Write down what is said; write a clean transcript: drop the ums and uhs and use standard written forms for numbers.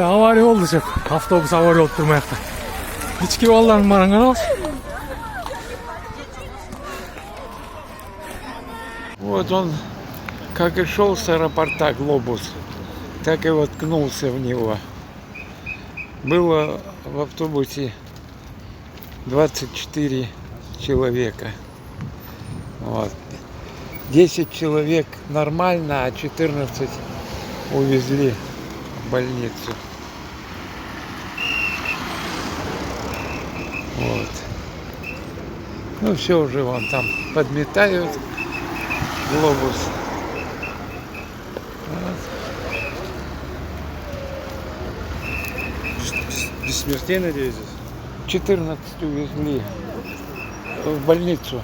Avariya oldu çok. Avtobus avariya oldu durmayakta. İçki ballarının marangana bak. Вот он, как и шел с аэропорта глобус, так и воткнулся в него. Было в автобусе 24 человека. Вот. 10 человек нормально, а 14 увезли в больницу. Вот. Ну все уже вон там подметают глобус. Вот. Без смертей, надеюсь? 14 увезли в больницу.